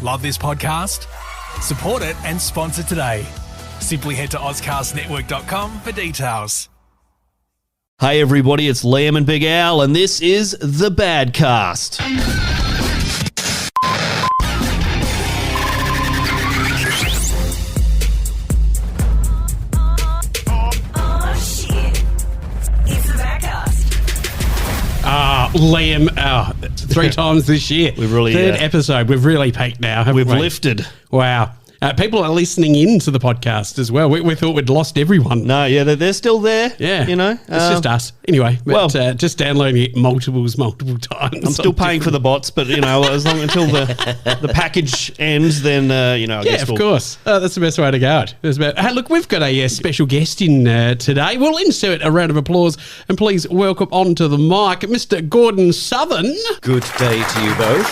Love this podcast? Support it and sponsor today. Simply head to auscastnetwork.com for details. Hey everybody, it's Liam and Big Al, and this is The Badcast. Liam, 3 times this year. We've really, Third episode. We've really peaked now, haven't We've we? lifted. Wow. People are listening in to the podcast as well. We thought we'd lost everyone. No, yeah, they're still there. Yeah. You know? It's just us. Anyway, just downloading it multiple times. I'm still paying for the bots, but, you know, until the package ends, then, I guess of course. That's the best way to go. Hey, look, we've got a special guest in today. We'll insert a round of applause and please welcome onto the mic Mr. Gordon Southern. Good day to you both.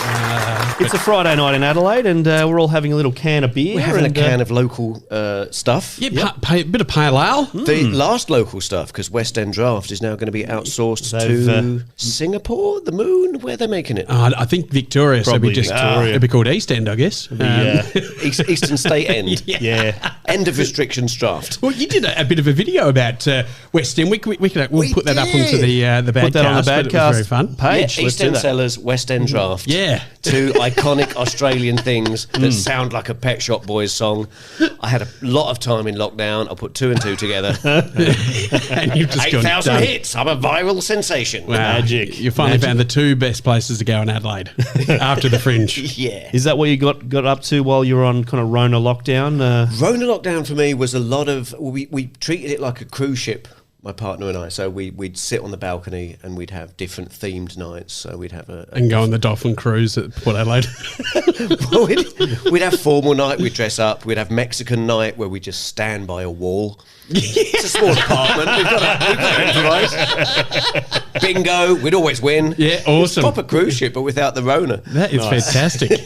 It's a Friday night in Adelaide, and we're all having a little can of beer. We're having a can of local stuff. Yeah, bit of pale ale. The last local stuff, because West End Draft is now going to be outsourced to Singapore, the Moon. Where they're making it? I think Victoria. Probably so Victoria. It'd be called East End, I guess. Eastern State End. Yeah. End of restrictions draft. Well, you did a bit of a video about West End. We'll put that up onto the Badcast. Put that on the Badcast very fun page. Yeah, East End Sellers, West End Draft. Yeah. 2 iconic Australian things that sound like a Pet Shop Boys song. I had a lot of time in lockdown. I put 2 and 2 together. And you've just 8,000 hits. I'm a viral sensation. Wow. Magic. You finally found the 2 best places to go in Adelaide after the Fringe. Yeah. Is that what you got up to while you were on kind of Rona lockdown? Rona lockdown for me was a lot of... We treated it like a cruise ship, my partner and I. So we'd sit on the balcony and we'd have different themed nights. So we'd have and go on the Dolphin Cruise at Port Adelaide. Well, we'd have formal night, we'd dress up. We'd have Mexican night where we just stand by a wall. It's a small apartment. We've got to improvise. Bingo. We'd always win. Yeah, awesome. Proper cruise ship, but without the Rona. That is fantastic.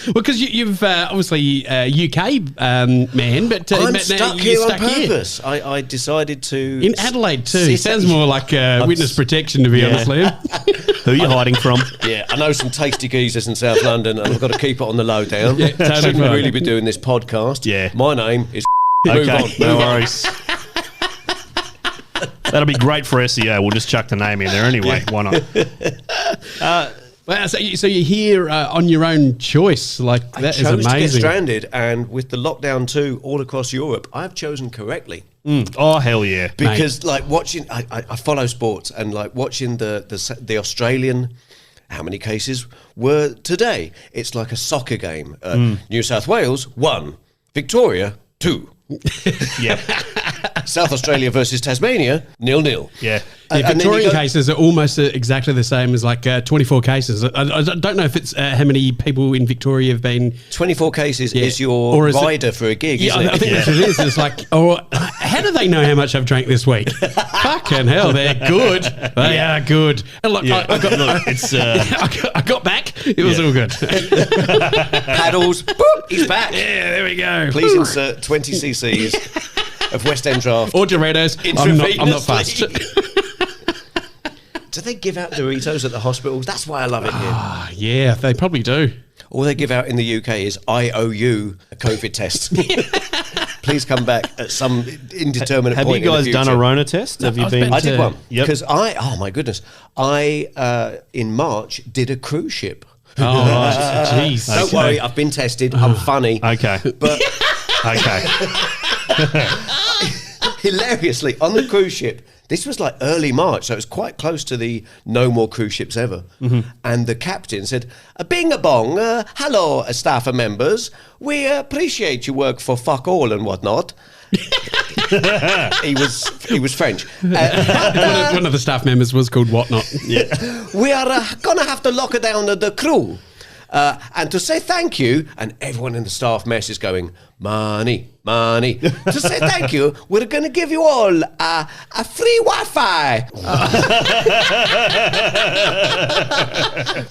Well, because you've obviously UK man, but I'm but stuck here on purpose. I decided to... In Adelaide too. Sounds more like witness protection, to be honest, Liam. Who are you hiding from? Yeah, I know some tasty geezers in South London, and I've got to keep it on the low down. Yeah, totally Shouldn't fine. really be doing this podcast. Yeah. My name is... Move on. No worries. That'll be great for SEO. We'll just chuck the name in there anyway. Why not? Wow, so you're here on your own choice. Like, that is I chose to get amazing. stranded, and with the lockdown too, all across Europe, I've chosen correctly. Oh, hell yeah. Because like watching, I follow sports, and like watching the Australian, how many cases were today? It's like a soccer game. New South Wales 1, Victoria 2. Yeah. South Australia versus Tasmania 0-0. Yeah. The Victorian cases are almost exactly the same as like 24 cases. I don't know if it's how many people in Victoria have been... 24 cases is your rider for a gig, isn't it? I think that's what it is. It's like, how do they know how much I've drank this week? Fucking hell, they're good. They are good. And look, I got back. It was all good. Paddles, boop, he's back. Yeah, there we go. Please insert 20 cc's of West End Draft. Or Doritos. I'm not fast. Do they give out Doritos at the hospitals? That's why I love it here. Yeah, they probably do. All they give out in the UK is I owe you a COVID test. Please come back at some indeterminate Have point. you guys in the done future. a Rona test? Have you been? I did one. Yep. Because oh my goodness, I in March did a cruise ship. Oh, right. Jeez. Don't worry, I've been tested. I'm funny. Okay. But Okay. hilariously, on the cruise ship, this was like early March, so it was quite close to the no more cruise ships ever. And the captain said, "Bing a bong, hello, staff and members. We appreciate your work for fuck all and whatnot." He was French. One of the staff members was called Whatnot. Yeah. We are gonna have to lock down the crew. And to say thank you, and everyone in the staff mess is going, money. To say thank you, we're going to give you all a free Wi-Fi.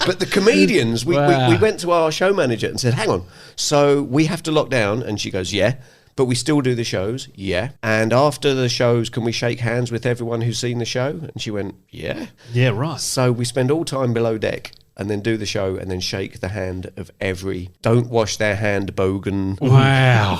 But the comedians, we went to our show manager and said, hang on, so we have to lock down? And she goes, yeah. But we still do the shows, yeah. And after the shows, can we shake hands with everyone who's seen the show? And she went, yeah. Yeah, right. So we spend all time below deck. and then do the show and then shake the hand of every don't wash their hand bogan Wow.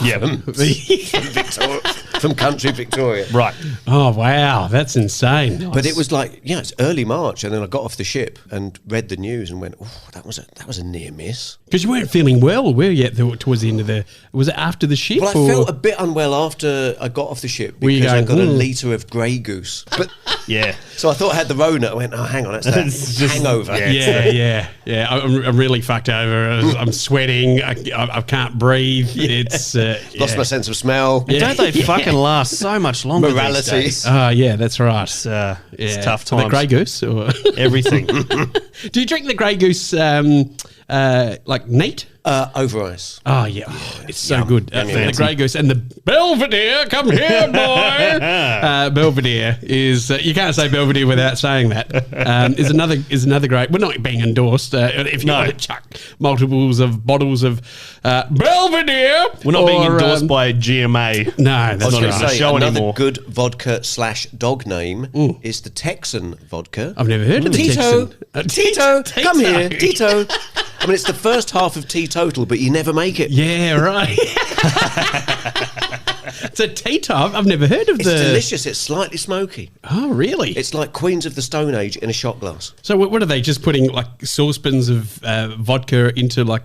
from country Victoria. Right. Oh, wow. That's insane. But it was like, it's early March, and then I got off the ship and read the news and went, oh, that was a near miss. Because you weren't feeling well, were you, towards the end of the... Was it after the ship? Well, I felt a bit unwell after I got off the ship Were you because I going, got a litre of Grey Goose. But Yeah. so I thought I had the Rona. I went, oh, hang on, that's that It's just- hangover. Yeah. I'm really fucked over. I'm sweating. I can't breathe. It's... Lost my sense of smell. Don't they fucking last so much longer these Morality. days? Oh, yeah, that's right. It's a tough The times. Grey Goose? Or Everything. Do you drink the Grey Goose like neat? Over ice. Oh, yeah. it's so good. The Fancy. Grey Goose and the Belvedere. Come here, boy. Belvedere is... you can't say Belvedere without saying that. Is another great... We're not being endorsed. If you want to chuck multiples of bottles of Belvedere. We're not being endorsed by GMA. No, I that's was not going even to a say, show another anymore. good vodka/dog name is the Texan vodka. I've never heard of the Tito. Texan. Tito, come here, Tito. I mean, it's the first half of teetotal, but you never make it. Yeah, right. It's a Tito. I've never heard of It's delicious. It's slightly smoky. Oh, really? It's like Queens of the Stone Age in a shot glass. So what are they just putting like saucepans of vodka into like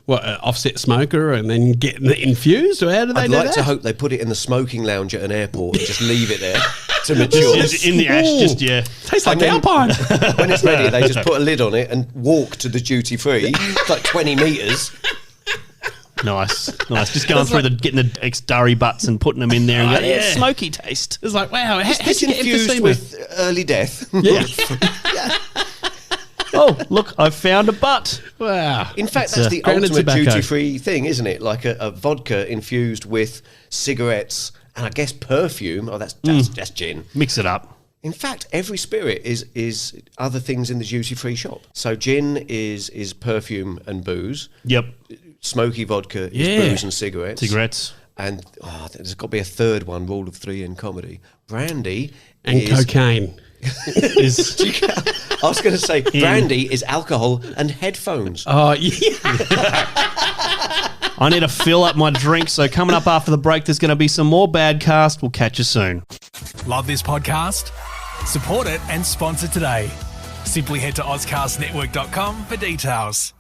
offset smoker and then getting it infused, or how do they I'd do like that? to hope they put it in the smoking lounge at an airport and just leave it there to mature. Just in the ash, just, yeah. Tastes like And then- Alpine. When it's ready, they just put a lid on it and walk to the duty free. It's like 20 metres. Nice. Just going through getting the ex-durry butts and putting them in there and going, yeah, smoky taste. It's like, wow, Is this infused with early death? Yeah. Oh, look, I've found a butt. Wow. In fact, that's the grounded ultimate tobacco. duty-free thing, isn't it? Like a vodka infused with cigarettes and I guess perfume. Oh, that's gin. Mix it up. In fact, every spirit is other things in the duty-free shop. So gin is perfume and booze. Yep. Smoky vodka is Yeah. booze and cigarettes. Cigarettes. And there's got to be a third one, rule of three in comedy. Brandy And is... cocaine. Is I was going to say, brandy is alcohol and headphones. Oh, yeah. I need to fill up my drink, so coming up after the break, there's going to be some more Badcast. We'll catch you soon. Love this podcast? Support it and sponsor today. Simply head to auscastnetwork.com for details.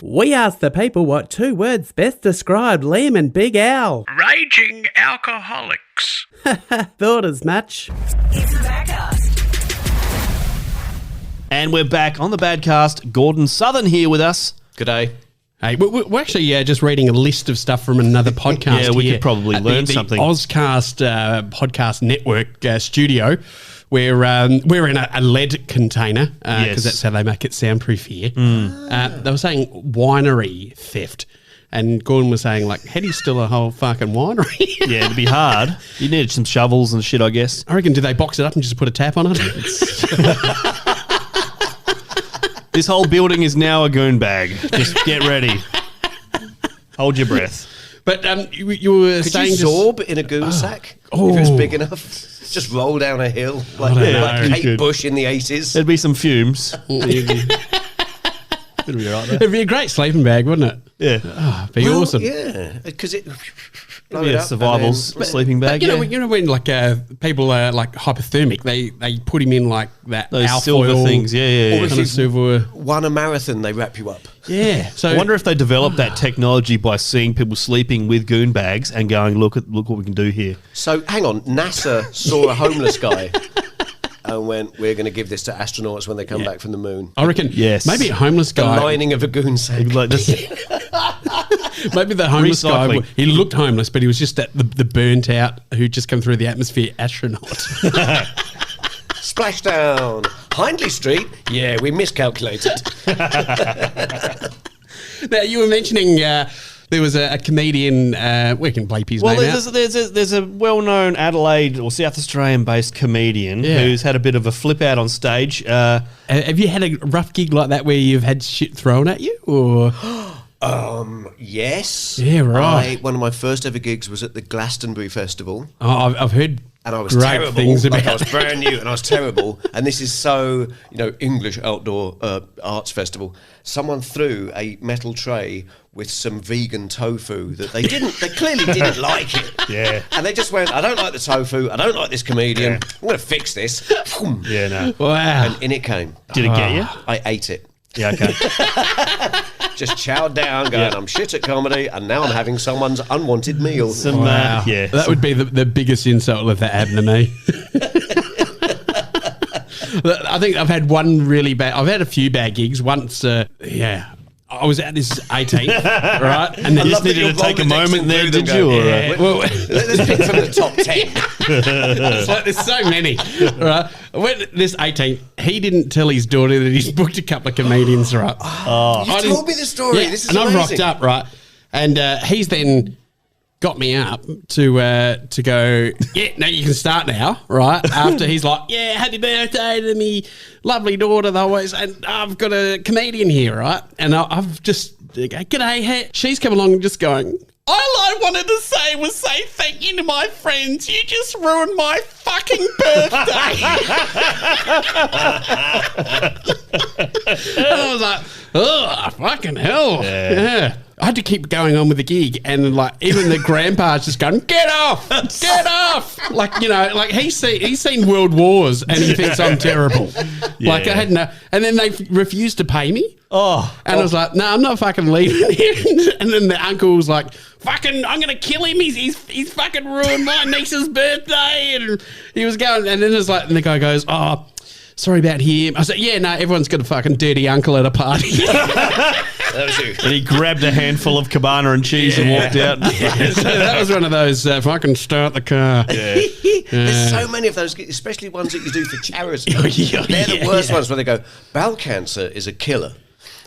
We asked the people what 2 words best described Liam and Big Al. Raging alcoholics. Thought as much. It's the Badcast. And we're back on the Badcast. Gordon Southern here with us. G'day. Hey, we're actually just reading a list of stuff from another podcast. Yeah, we here could probably at learn the something. Auscast podcast network studio. We're in a lead container because Yes. that's how they make it soundproof here. They were saying winery theft, and Gordon was saying like, how do you steal a whole fucking winery? Yeah, it'd be hard. You need some shovels and shit, I guess. I reckon, do they box it up and just put a tap on it? This whole building is now a goon bag. Just get ready. Hold your breath. But you were Could saying you zorb in a goon sack if it was big enough? Just roll down a hill like, don't know. like You Kate could. Bush in the 80s. There'd be some fumes. it'd It'd be right there. be a great sleeping bag, wouldn't it? Yeah. Be Well, awesome. Yeah, because it... blow It'd be it a up and survival's then- sleeping bag. You know, yeah. when like people are like hypothermic, they put him in like that Those alfoil silver things. Yeah, yeah, Or yeah. if kind of silver. Won a marathon, they wrap you up. Yeah. So I wonder if they developed that technology by seeing people sleeping with goon bags and going, look what we can do here. So, hang on, NASA saw a homeless guy and went, we're going to give this to astronauts when they come back from the moon. I reckon, Yes. maybe a homeless The guy. lining of a goon sack. Like this, Maybe the homeless guy. Recycling. He looked homeless, but he was just the burnt out who just come through the atmosphere astronaut. Splashdown. Hindley Street. Yeah, we miscalculated. Now you were mentioning there was a comedian. We can bleep his well, name out. there's a well-known Adelaide or South Australian-based comedian Yeah. who's had a bit of a flip out on stage. Have you had a rough gig like that where you've had shit thrown at you, or Yes. Yeah, right. One of my first ever gigs was at the Glastonbury Festival. Oh, I've heard And I was great terrible. things about I was brand new and I was terrible. And this is so, English outdoor arts festival. Someone threw a metal tray with some vegan tofu that they clearly didn't like it. Yeah. And they just went, I don't like the tofu. I don't like this comedian. I'm going to fix this. Yeah, no. Wow. And in it came. Did it get you? I ate it. Yeah, okay. Just chowed down, going, I'm shit at comedy, and now I'm having someone's unwanted meal. Some, Wow. yeah. That would be the biggest insult if that happened to me. I think I've had a few bad gigs. Once, I was at this 18th, right? And I then just needed to take a moment there, did you? Or, Let's pick from the top 10. there's so many, right? When this 18th, he didn't tell his daughter that he's booked a couple of comedians, right? You told me the story. Yeah, This is and amazing. I rocked up, right? And he's then got me up to go, yeah, no, you can start now, right? After he's like, yeah, happy birthday to me lovely daughter, and I've got a comedian here, right? And I've just, g'day, hey. She's come along and just going, all I wanted to say was say thank you to my friends. You just ruined my fucking birthday. And I was like, oh, fucking hell. Yeah. I had to keep going on with the gig, and even the grandpa's just going, get off, get off. He's seen World Wars and he thinks I'm terrible. Yeah. I had no, and then they refused to pay me. I was like, no, I'm not fucking leaving here. And then the uncle was like, fucking, I'm going to kill him. He's fucking ruined my niece's birthday. And he was going, and then it's like, and the guy goes, oh, sorry about him. I said, yeah, no, everyone's got a fucking dirty uncle at a party. That was you. and he grabbed a handful of cabana and cheese and walked out. So that was one of those, if I can start the car. There's so many of those, especially ones that you do for charity. Yeah, They're the yeah, worst yeah. ones where they go, bowel cancer is a killer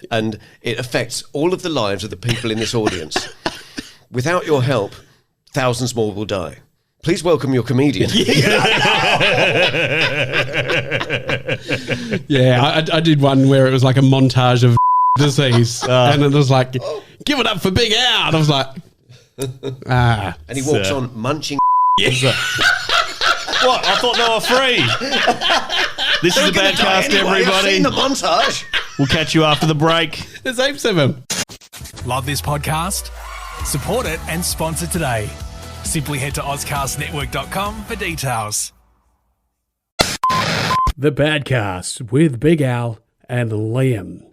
and it affects all of the lives of the people in this audience. Without your help, thousands more will die. Please welcome your comedian. Yeah, I did one where it was like a montage of disease. And it was like, give it up for Big Al. And I was like, And he walks on munching. What? I thought they were free. This is a bad cast, Anyway, I've seen everybody. the montage. We'll catch you after the break. there's heaps of them. Love this podcast? Support it and sponsor today. Simply head to AuscastNetwork.com for details. The Badcast with Big Al and Liam.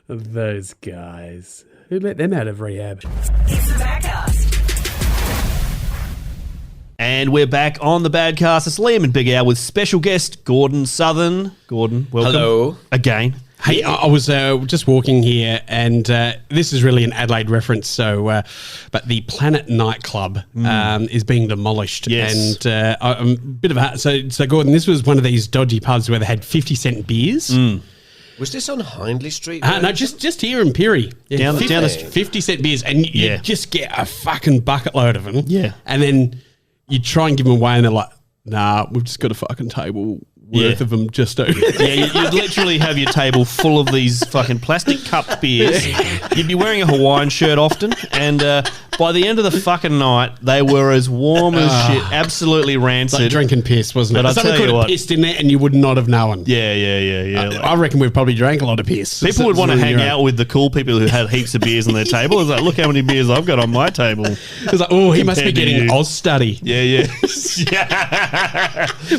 Those guys. Who let them out of rehab? It's the Badcast. And we're back on the Badcast. It's Liam and Big Al with special guest Gordon Southern. Gordon, welcome. Hello. Again. Hey, I was just walking here, and this is really an Adelaide reference. So, but the Planet nightclub is being demolished, Yes. and I'm a bit of a so Gordon. This was one of these dodgy pubs where they had 50-cent beers. Was this on Hindley Street? No, just here in Perry. Yeah, Down the street. 50-cent beers, and you Yeah. just get a fucking bucket load of them. Yeah. And then you try and give them away, and they're like, nah, we've just got a fucking table worth of them just over there. Yeah, you'd literally have your table full of these fucking plastic cupped beers. You'd be wearing a Hawaiian shirt often, and by the end of the fucking night, they were as warm as shit, absolutely rancid. Like drinking piss, wasn't it? But I'll Someone tell could you have what. pissed in there and you would not have known. Yeah. I reckon we've probably drank a lot of piss. People would want to So hang you're- out with the cool people who had heaps of beers on their table. It's like, look how many beers I've got on my table. It's like, oh, he must be Compared to getting you. Oz study. Yeah.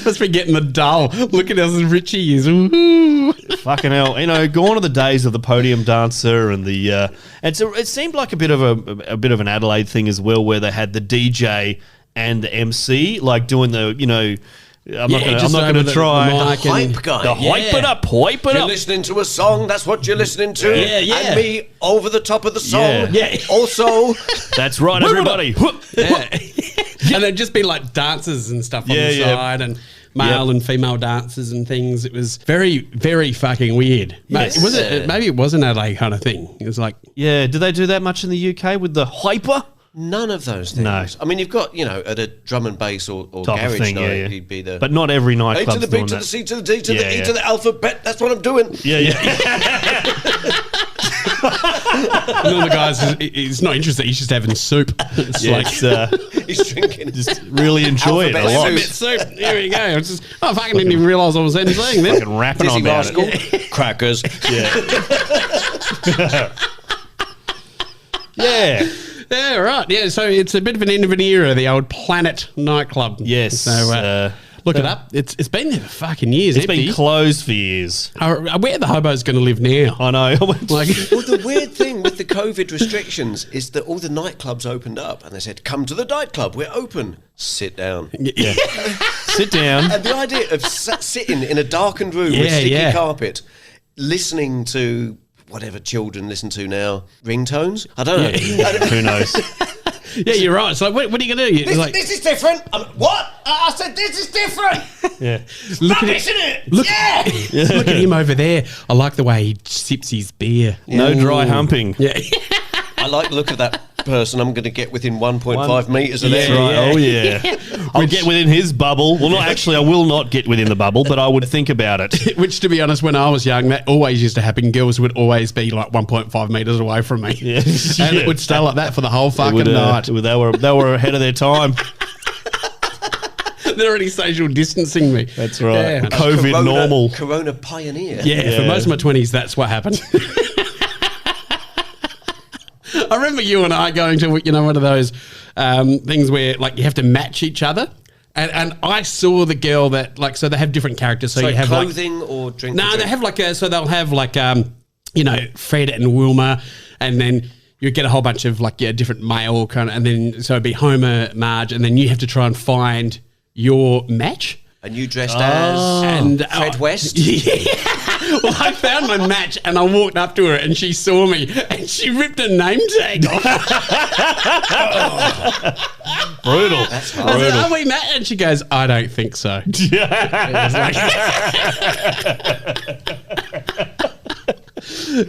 Must be getting the dull. Look at how rich he is. Ooh. Fucking hell. Gone are the days of the podium dancer and the and so it seemed like a bit of an Adelaide thing as well, where they had the DJ and the MC like doing the I'm not just going over to the try mic and- Hype guy. the hype it up. You're listening to a song, that's what you're listening to. Yeah. And me over the top of the song. Yeah. Also, That's right, everybody. And it'd just be like dancers and stuff on Yeah, the yeah. side and male and female dancers and things. It was very, very fucking weird. Yes. Maybe it was an LA kind of thing. It was like, Yeah, do they do that much in the UK with the hyper? none of those things. No. I mean, you've got, at a drum and bass or Type of garage thing, night, yeah. you'd be the But not every A to nightclub's the B doing to the that. C to the D to Yeah, the E yeah. to the alphabet. That's what I'm doing. Yeah. And all the guys, he's not interested. He's just having soup. It's He's drinking. just really enjoy it a Alphabet lot. soup. soup. Here we go. It's just, I fucking didn't even realise I was anything then. Fucking rapping Dizzy on about rascal. it. Crackers. Yeah. Yeah, right. Yeah, so it's a bit of an end of an era, the old Planet nightclub. Yes. So look it up. It's been there for fucking years. It's empty. been closed for years. Where are the hobos going to live now? I know. Like, Well, the weird thing with the COVID restrictions is that all the nightclubs opened up and they said, come to the nightclub, we're open. Sit down. Yeah. Sit down. And the idea of sitting in a darkened room with Yeah, sticky yeah. carpet, listening to whatever children listen to now, ringtones? I don't know. Who knows? yeah, you're right. So what are you going to do? You're like, This is different. What? I said this is different. Yeah. look at Rubbish, isn't it? Look, Yeah. look at him over there. I like the way he sips his beer. No dry humping. Yeah. I like the look of that person. I'm going to get within 1.5 metres of That's them. right. Oh, yeah. I'll get within his bubble. Well, not actually, I will not get within the bubble, but I would think about it. Which, to be honest, when I was young, that always used to happen. Girls would always be like 1.5 metres away from me. Yeah. And it would stay like that for the whole fucking night. They were ahead of their time. They're already social distancing me. That's right. Yeah. COVID normal. Corona pioneer. Yeah, for most of my 20s, that's what happened. I remember you and I going to, one of those things where, like, you have to match each other. And I saw the girl that, like, so they have different characters. So you have, clothing or drink? No, they have, like, so they'll have, like, Fred and Wilma, and then you get a whole bunch of, like, different male kind of, and then, so it'd be Homer, Marge, and then you have to try and find your match. And you dressed as Fred West? Yeah. Well, I found my match and I walked up to her and she saw me and she ripped a name tag off. Brutal. That's I hard. said, are we matched? And she goes, I don't think so.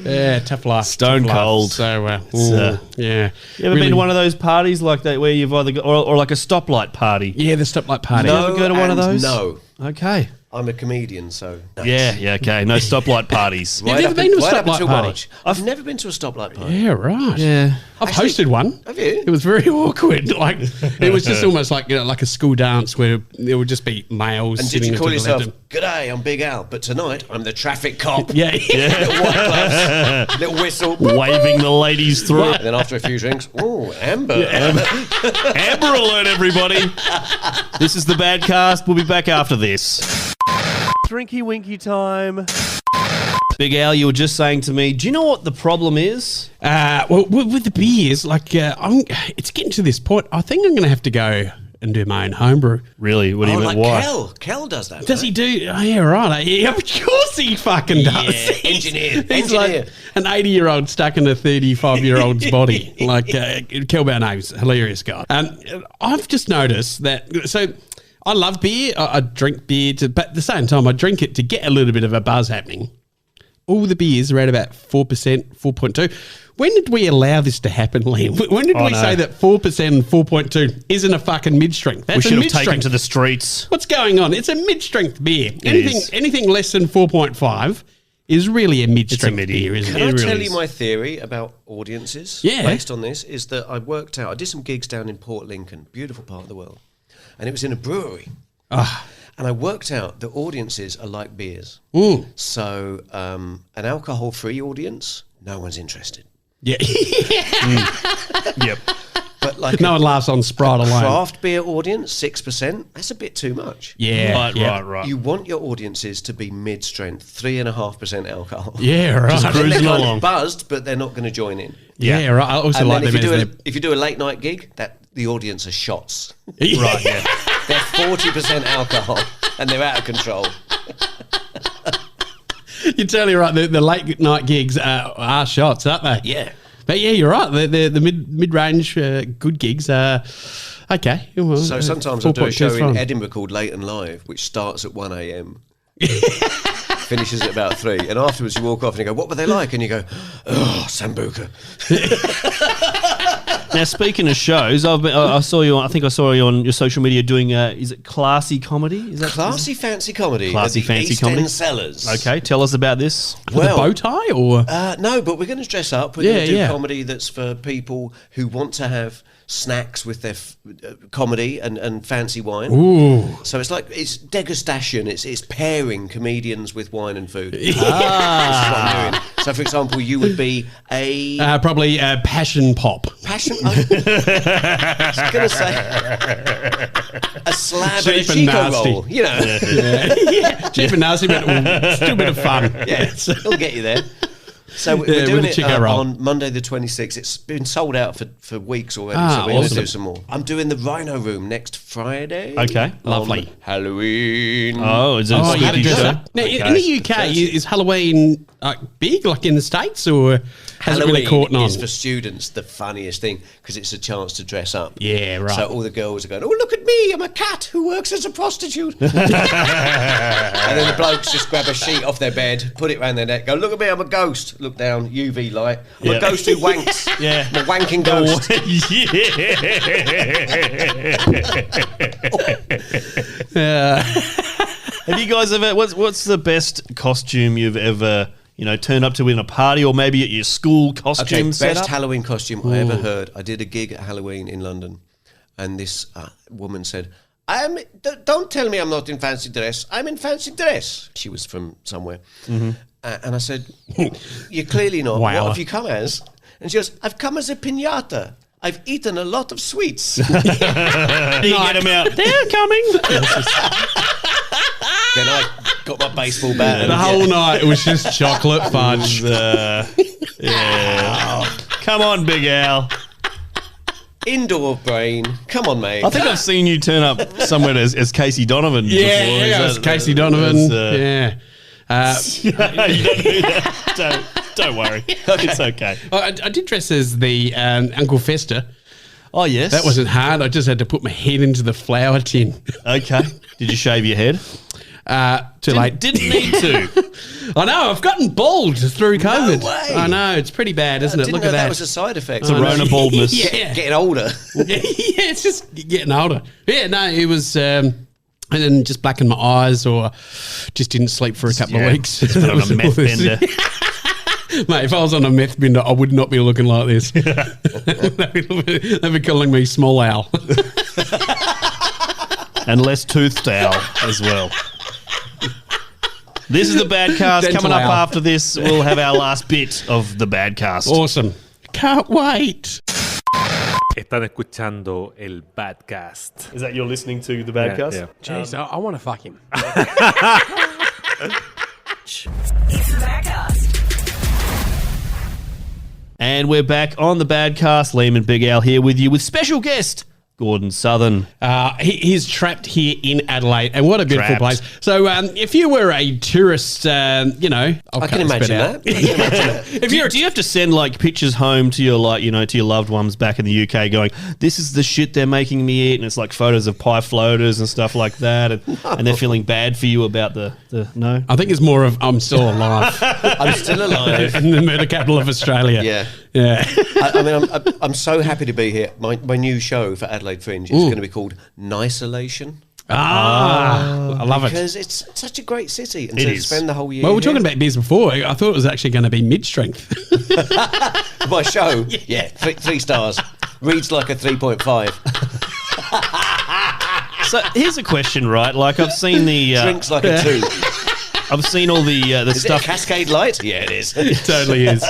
Yeah, tough life. Stone tough life. cold. So, yeah. You ever been to one of those parties like that where you've either got, or like a stoplight party? Yeah, the stoplight party. You ever go to one of and those? No. Okay. I'm a comedian, so... no. Yeah, okay. No stoplight parties. You've never been to a right up stoplight until party? March. I've never been to a stoplight party. Yeah, right. Yeah. I've hosted one. Have you? It was very awkward. Like, it was just almost like, like a school dance where there would just be males And did sitting you call to the yourself, left and- G'day, I'm Big Al, but tonight I'm the traffic cop. Yeah. Little white gloves, little whistle. Waving the ladies through. And then after a few drinks, ooh, Amber. Amber alert, everybody. This is the bad cast. We'll be back after this. Drinky winky time. Big Al, you were just saying to me, do you know what the problem is? Well, with the beers, like, it's getting to this point. I think I'm going to have to go and do my own homebrew. Really? What do you Oh, mean? like Why? Kel. Kel does that. Does right? he do? Oh, yeah, right. Yeah, of course he fucking does. Yeah, He's- engineer. He's like an 80-year-old stuck in a 35-year-old's body. Like, Kel Barnett's hilarious guy. I've just noticed that, so I love beer. I drink beer, but at the same time, I drink it to get a little bit of a buzz happening. All the beers are at about 4%, 4.2. When did we allow this to happen, Liam? When did we say that 4% and 4.2 isn't a fucking mid-strength? That's We should a have mid-strength. taken to the streets. What's going on? It's a mid-strength beer. is. Anything less than 4.5 is really a mid-strength midi. beer, isn't Can it? I It really tell you is. my theory about audiences? Yeah. Based on this, is that I worked out, I did some gigs down in Port Lincoln, beautiful part of the world, and it was in a brewery. And I worked out that audiences are like beers. So an alcohol-free audience, no one's interested. Yeah. Yep. But like No one laughs on Sprite a alone. craft beer audience, 6%, that's a bit too much. Yeah. Right. You want your audiences to be mid-strength, 3.5% alcohol. Yeah, right. Just And then cruising they're kind along. of buzzed, but they're not going to join in. Yeah, right. I also And like then them as if you do a late night gig, the audience are shots. their... Right, yeah. They're 40% alcohol, and they're out of control. You're totally right. The late night gigs are shots, aren't they? Yeah. But yeah, you're right. The mid-range good gigs are... Okay. Well, So sometimes I do a 4.2 show is in fine. Edinburgh called Late and Live, which starts at 1 a.m. Finishes at about 3. And afterwards you walk off and you go, what were they like? And you go, oh, Sambuca. Now, speaking of shows, I saw you. I think I saw you on your social media doing. Is it classy comedy? Is that Classy fancy comedy. Classy at the fancy East comedy? End Cellars. Okay, tell us about this. With a bow tie or? No, but we're going to dress up. We're going to do comedy that's for people who want to have snacks with their comedy and fancy wine. Ooh. So it's degustation. It's pairing comedians with wine and food. Ah. This is what I'm doing. So, for example, you would be Probably a passion pop. passion. I was going to say a slab Cheap and a and Chico nasty. roll. You know, Yeah. Cheap and nasty, but still a bit of fun. yeah, it'll get you there. So we're Yeah, doing with the it Chico roll. on Monday the 26th. It's been sold out for weeks already, Ah, so we're going to awesome. do some more. I'm doing the Rhino Room next Friday. Okay. on Lovely. Halloween. Oh, is it a Oh, how to spooky dress show? up. Now, in the UK, is Halloween big, like in the States, or has it really caught Halloween on? is for students the funniest thing because it's a chance to dress up. Yeah, right. So all the girls are going, "Oh, look at me! I'm a cat who works as a prostitute." And then the blokes just grab a sheet off their bed, put it around their neck, go, "Look at me! I'm a ghost." Look down, UV light. I'm a ghost who wanks. Yeah. I'm a wanking ghost. Have you guys ever? What's the best costume you've ever turned up to in a party or maybe at your school costume Okay, setup? best Halloween costume I ever heard. I did a gig at Halloween in London, and this woman said, don't tell me I'm not in fancy dress. I'm in fancy dress." She was from somewhere. Mm-hmm. And I said, "You're clearly not. Wow. What have you come as?" And she goes, "I've come as a piñata. I've eaten a lot of sweets." You get them out. They're coming. Then I got my baseball bat. The whole night it was just chocolate fudge. Yeah. Come on, Big Al. Indoor brain. Come on, mate. I think I've seen you turn up somewhere as Casey Donovan. Yeah, before. yeah, it was Casey Donovan. Yeah. You don't do that. Don't worry. It's okay. I did dress as the Uncle Fester. Oh, yes. That wasn't hard. I just had to put my head into the flour tin. Okay. Did you shave your head? Too late. Didn't need to. I know. I've gotten bald through COVID. way. I know. It's pretty bad, isn't I it? didn't Look know at that that. was a side effect. It's a Rona baldness. Yeah. Getting older. Yeah, it's just getting older. Yeah, no, it was, and then just blackened my eyes or just didn't sleep for a couple of weeks. Put on a meth bender. Mate, if I was on a meth bender, I would not be looking like this. They'd be calling me Small Owl. And less toothed owl as well. This is the Badcast. Dental Coming up owl. after this, we'll have our last bit of the Badcast. Awesome. Can't wait. Están escuchando el Badcast. Is that you're listening to the Badcast? Yeah. Jeez, I want to fuck him. It's the Badcast. And we're back on the Badcast. Liam and Big Al here with you with special guest Gordon Southern. He's trapped here in Adelaide, and what a beautiful Trapped. place. So, if you were a tourist, I'll I cut can this bit imagine out. that. I can imagine that. If you're Do you have to send like pictures home to your to your loved ones back in the UK going, this is the shit they're making me eat, and it's like photos of pie floaters and stuff like that, and they're feeling bad for you about the no? I think it's more of I'm still alive I'm still alive. in the murder capital of Australia. Yeah. Yeah. I mean, I'm so happy to be here. My new show for Adelaide Fringe is going to be called Nisolation. I love it. Because it's such a great city. And It to is. spend the whole year Well, we're here. talking about beers before. I thought it was actually going to be mid-strength. My show, yeah, 3 stars. Reads like a 3.5. So here's a question, right? Like I've seen the Drinks like a 2. I've seen all the Is stuff. it a Cascade Light? Yeah, it is. It totally is.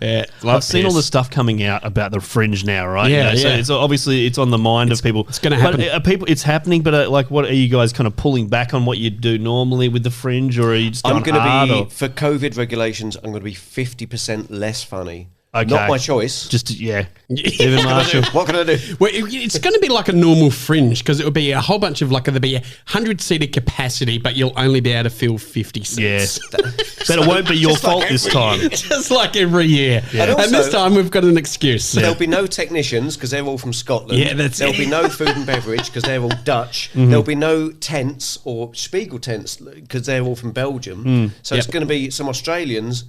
Yeah, I've seen all the stuff coming out about the Fringe now, right? Yeah, So yeah. it's obviously it's on the mind of people. it's gonna happen. But are people, it's happening. But like, what are you guys kind of pulling back on what you do normally with the Fringe, or are you just I'm going hard? going to Or be, for COVID regulations, I'm going to be 50% less funny. Okay. Not my choice. just Evan Marshall. What can I do? Well, it's going to be like a normal Fringe because it would be a whole bunch of there'll be 100-seater capacity, but you'll only be able to fill 50 seats. Yes, but it won't be your fault this time. Just like every year. And And, also- this time we've got an excuse. There'll be no technicians because they're all from Scotland. Yeah, that's There'll it. be no food and beverage because they're all Dutch. There'll be no tents or Spiegel tents because they're all from Belgium. So it's Yep. going to be some Australians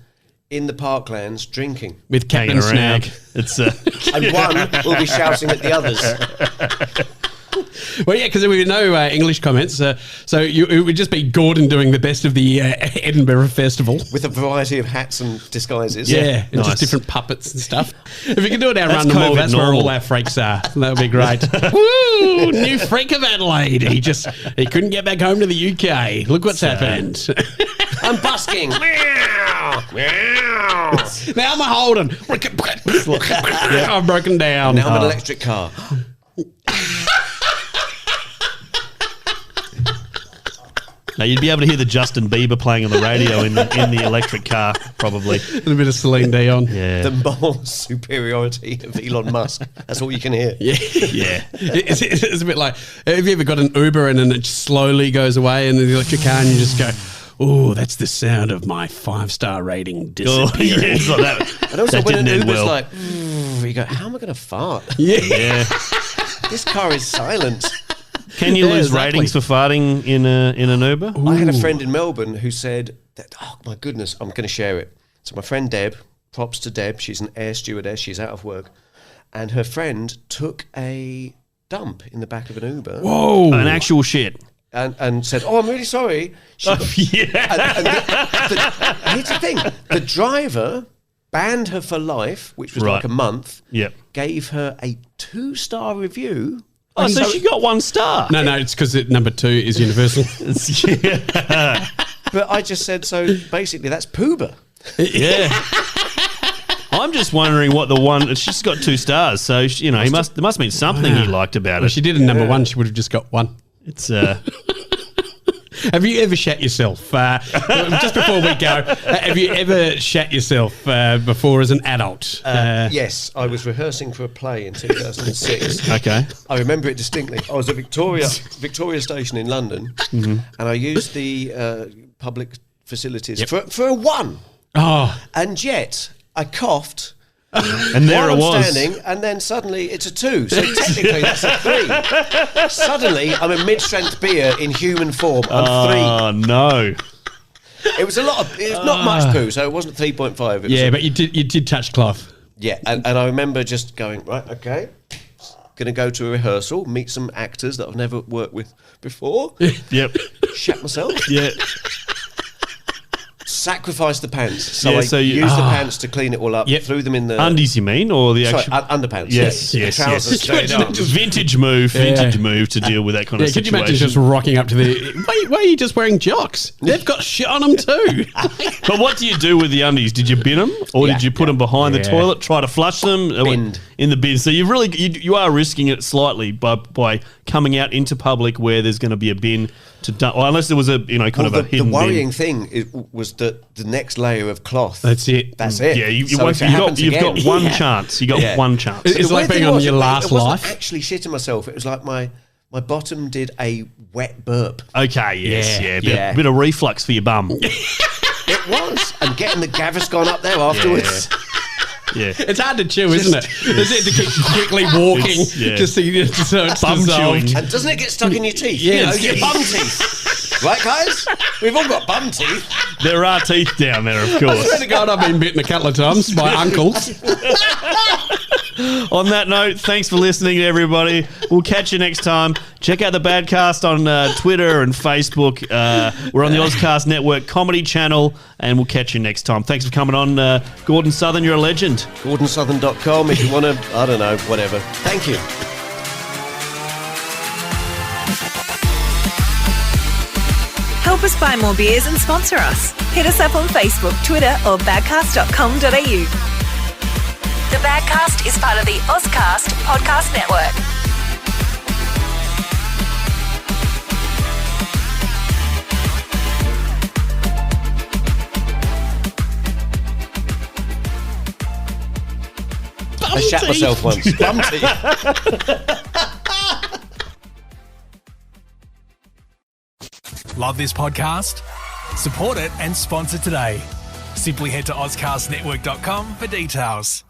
in the parklands drinking. With Hanging Captain around. Snag. It's And one will be shouting at the others. Well, yeah, because there were no English comments. So it would just be Gordon doing the best of the Edinburgh Festival. With a variety of hats and disguises. Yeah, and nice. just different puppets and stuff. If you can do it out That's around the mall, COVID that's where normal. all our freaks are. That would be great. Woo! New freak of Adelaide. He couldn't get back home to the UK. Look what's happened. I'm busking. Meow. Meow. Now I'm a Holden. I'm broken down. Now I'm an electric car. now you'd be able to hear the Justin Bieber playing on the radio in the electric car, probably. A little bit of Celine Dion. Yeah. The moral superiority of Elon Musk. That's all you can hear. Yeah. Yeah. It's a bit like, have you ever got an Uber and then it slowly goes away in the electric car and you just go, oh, that's the sound of my 5-star rating Oh, disappearing. yeah, it's like that. And also That when an didn't end Uber's well. like, you go, how am I going to fart? Yeah. This car is silent. Can you Yeah, lose exactly. ratings for farting in an Uber? I had a friend in Melbourne who said that, oh my goodness, I'm going to share it. So my friend Deb, props to Deb, she's an air stewardess, she's out of work, and her friend took a dump in the back of an Uber. Whoa. An actual shit. And said, oh, I'm really sorry. She Yeah. and here's the thing, the driver banned her for life, which was Right. like a month, Yep. gave her a 2-star review. Oh, so she got 1 star. No, it's because number 2 is universal. Yeah. But I just said, so basically that's poober. Yeah. I'm just wondering what the one. She's got 2 stars, so there must have been something he liked about Well, it. she did a number 1, she would have just got 1. It's Have you ever shat yourself? Just before we go, have you ever shat yourself before as an adult? Yes, I was rehearsing for a play in 2006. okay. I remember it distinctly. I was at Victoria Station in London, and I used the public facilities for a 1, Oh, and yet I coughed. And there while it I'm was. standing, and then suddenly it's a 2. So technically that's a 3. Suddenly I'm a mid-strength beer in human form. I'm 3. Oh no. It was a lot of. It was not much poo, so it wasn't 3.5. It was yeah, but you did touch cloth. yeah, and I remember just going, right, okay, going to go to a rehearsal, meet some actors that I've never worked with before, Yep. shat myself, Yeah. sacrifice the pants. So Yeah, I so you- used the pants to clean it all up, Yep. threw them in the Undies, you mean, or the sorry, actual? underpants. Yes, yeah. yes, Trousers yes. straight on. Vintage move to deal with that kind Yeah, of could you situation. imagine just rocking up to the... Why are you just wearing jocks? They've got shit on them too. But what do you do with the undies? Did you bin them, or did you put them behind the Yeah. toilet, try to flush them? Binned. In the bin. So you really you are risking it slightly by coming out into public where there's going to be a bin to dump. Well, unless there was a kind Well, of a the hidden worrying bin. thing was that the next layer of cloth. That's it. That's it. Yeah, So if it happens you've got again- one Yeah. chance. You got Yeah. one chance. It's The like weird being thing on was, your last it wasn't life. actually shitting myself. It was like my bottom did a wet burp. Okay, yes, Yeah. yeah. Bit of reflux for your bum. It was. And getting the Gaviscon up there afterwards. Yeah. It's hard to chew, isn't it? It's it to keep quickly walking It's- yeah. just so it's Bum dissolved. chewing. And doesn't it get stuck in your teeth? Yeah, You know, it's- your bum teeth. Right, guys? We've all got bum teeth. There are teeth down there, of I course. swear to God, I've been bitten a couple of times by uncles. On that note, thanks for listening, everybody. We'll catch you next time. Check out the Badcast on Twitter and Facebook. We're on the Auscast Network comedy channel, and we'll catch you next time. Thanks for coming on, Gordon Southern. You're a legend. GordonSouthern.com if you want to, I don't know, whatever. Thank you. Help us buy more beers and sponsor us. Hit us up on Facebook, Twitter, or badcast.com.au. The Badcast is part of the Auscast Podcast Network. I shat myself once. Bum teeth. Love this podcast? Support it and sponsor today. Simply head to AuscastNetwork.com for details.